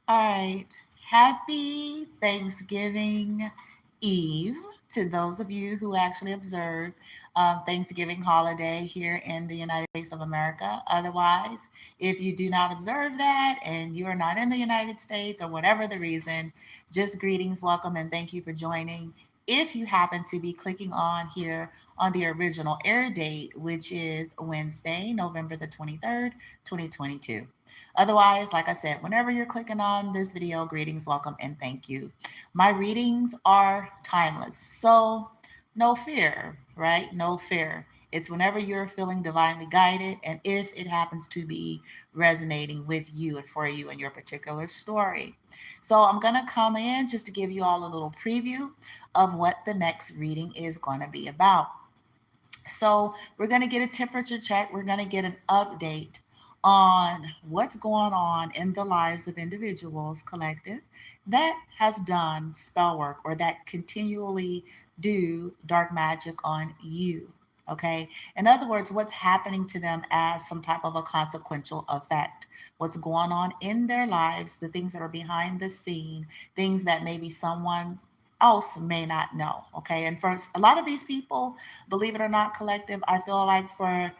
All right. Happy Thanksgiving Eve to those of you who actually observe Thanksgiving holiday here in the United States of America. Otherwise, if you do not observe that and you are not in the United States or whatever the reason, just greetings, welcome, and thank you for joining. If you happen to be clicking on here on the original air date, which is Wednesday, November the 23rd, 2022. Otherwise, like I said, whenever you're clicking on this video, greetings, welcome, and thank you. My readings are timeless. So, no fear, right? No fear. It's whenever you're feeling divinely guided and if it happens to be resonating with you and for you and your particular story. So, I'm going to come in just to give you all a little preview of what the next reading is going to be about. So, we're going to get a temperature check, we're going to get an update on what's going on in the lives of individuals, collective, that has done spell work or that continually do dark magic on you. Okay. In other words, what's happening to them as some type of a consequential effect, what's going on in their lives, the things that are behind the scene, things that maybe someone else may not know. Okay. And for a lot of these people, believe it or not, collective, I feel like for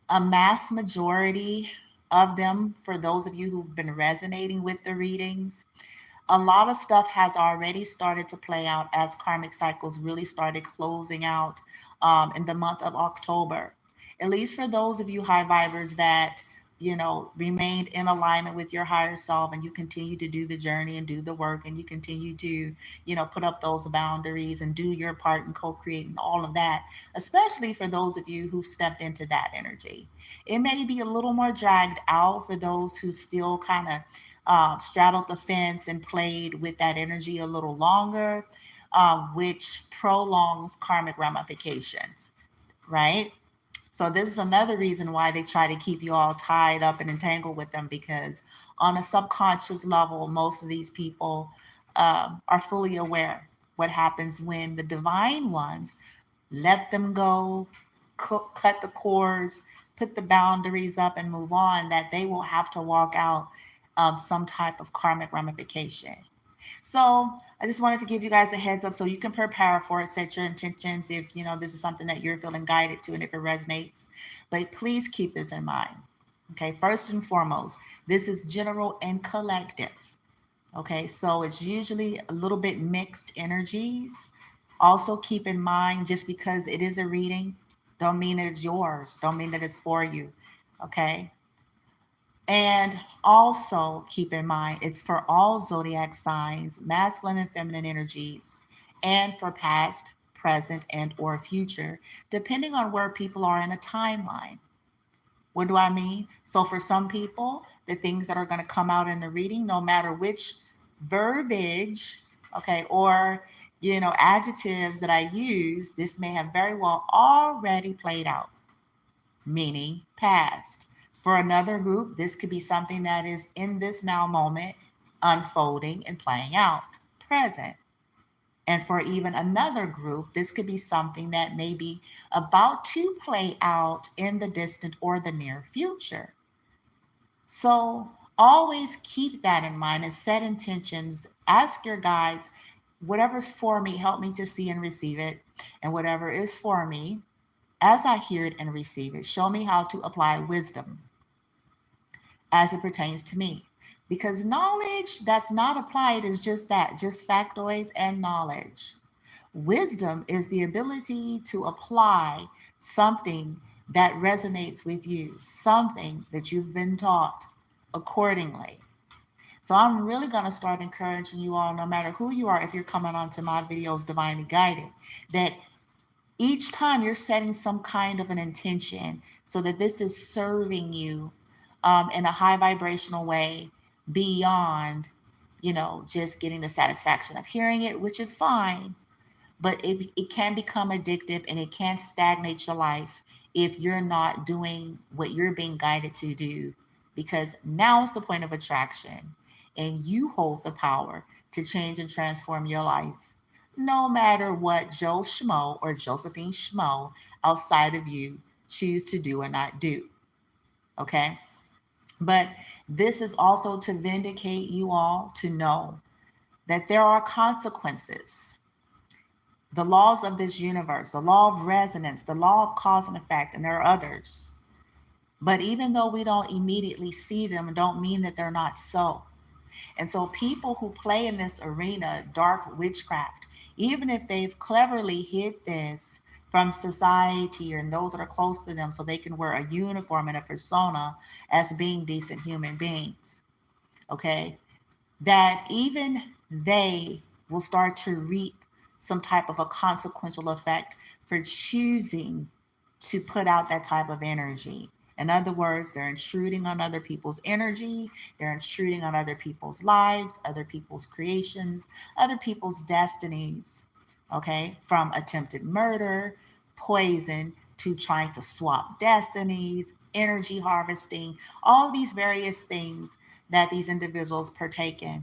a mass majority of them, for those of you who've been resonating with the readings, a lot of stuff has already started to play out as karmic cycles really started closing out in the month of October. At least for those of you high vibers that, remained in alignment with your higher self and you continue to do the journey and do the work and you continue to, put up those boundaries and do your part in co-creating all of that, especially for those of you who stepped into that energy. It may be a little more dragged out for those who still kind of straddled the fence and played with that energy a little longer, which prolongs karmic ramifications, right? So, this is another reason why they try to keep you all tied up and entangled with them because, on a subconscious level, most of these people are fully aware what happens when the divine ones let them go, cut the cords, put the boundaries up, and move on, that they will have to walk out some type of karmic ramification. So I just wanted to give you guys a heads up so you can prepare for it, set your intentions if this is something that you're feeling guided to and if it resonates. But please keep this in mind. Okay, first and foremost, this is general and collective. Okay, so it's usually a little bit mixed energies. Also, keep in mind just because it is a reading, don't mean it's yours, don't mean that it's for you. Okay, and also keep in mind it's for all zodiac signs, masculine and feminine energies, and for past, present, and or future, depending on where people are in a timeline. What do I mean? So for some people, the things that are going to come out in the reading, no matter which verbiage, okay, or adjectives that I use, this may have very well already played out, meaning past. For another group, this could be something that is in this now moment, unfolding and playing out, present. And for even another group, this could be something that may be about to play out in the distant or the near future. So always keep that in mind and set intentions. Ask your guides, whatever's for me, help me to see and receive it. And whatever is for me, as I hear it and receive it, show me how to apply wisdom as it pertains to me. Because knowledge that's not applied is just that, just factoids and knowledge. Wisdom is the ability to apply something that resonates with you, something that you've been taught accordingly. So I'm really going to start encouraging you all, no matter who you are, if you're coming onto my videos divinely guided, that each time you're setting some kind of an intention so that this is serving you in a high vibrational way beyond, just getting the satisfaction of hearing it, which is fine, but it can become addictive and it can stagnate your life if you're not doing what you're being guided to do, because now is the point of attraction and you hold the power to change and transform your life, no matter what Joe Schmo or Josephine Schmo outside of you choose to do or not do. Okay. But this is also to vindicate you all to know that there are consequences. The laws of this universe, the law of resonance, the law of cause and effect, and there are others. But even though we don't immediately see them, don't mean that they're not so. And so people who play in this arena, dark witchcraft, even if they've cleverly hid this from society and those that are close to them so they can wear a uniform and a persona as being decent human beings, okay, that even they will start to reap some type of a consequential effect for choosing to put out that type of energy. In other words, they're intruding on other people's energy, they're intruding on other people's lives, other people's creations, other people's destinies, okay? From attempted murder, poison, to trying to swap destinies, energy harvesting, all these various things that these individuals partake in.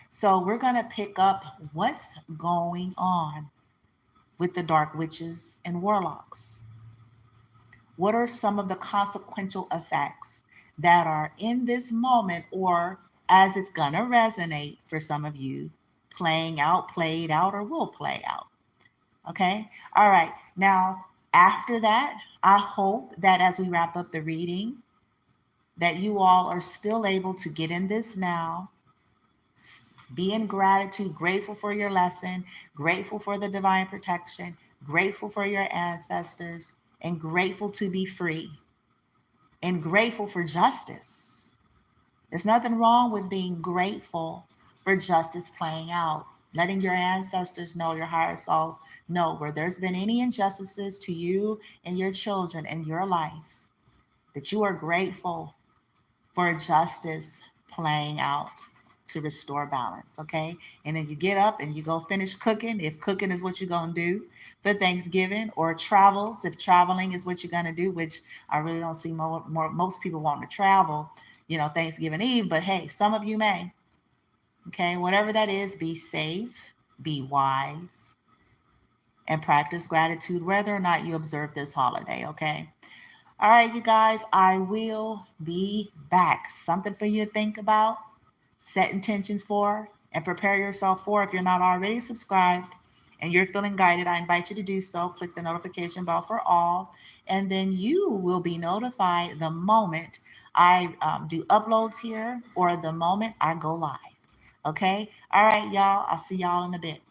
So we're going to pick up what's going on with the dark witches and warlocks. What are some of the consequential effects that are in this moment, or as it's going to resonate for some of you, playing out, played out, or will play out? Okay. All right. Now, after that, I hope that as we wrap up the reading, that you all are still able to get in this now, be in gratitude, grateful for your lesson, grateful for the divine protection, grateful for your ancestors, and grateful to be free, and grateful for justice. There's nothing wrong with being grateful for justice playing out, letting your ancestors know, your higher self know, where there's been any injustices to you and your children in your life, that you are grateful for justice playing out to restore balance, okay? And then you get up and you go finish cooking, if cooking is what you're going to do for Thanksgiving, or travels, if traveling is what you're going to do, which I really don't see most people wanting to travel, Thanksgiving Eve, but hey, some of you may, okay? Whatever that is, be safe, be wise, and practice gratitude, whether or not you observe this holiday, okay? All right, you guys, I will be back. Something for you to think about, set intentions for, and prepare yourself for. If you're not already subscribed and you're feeling guided, I invite you to do so. Click the notification bell for all, and then you will be notified the moment I do uploads here or the moment I go live. Okay? All right, y'all. I'll see y'all in a bit.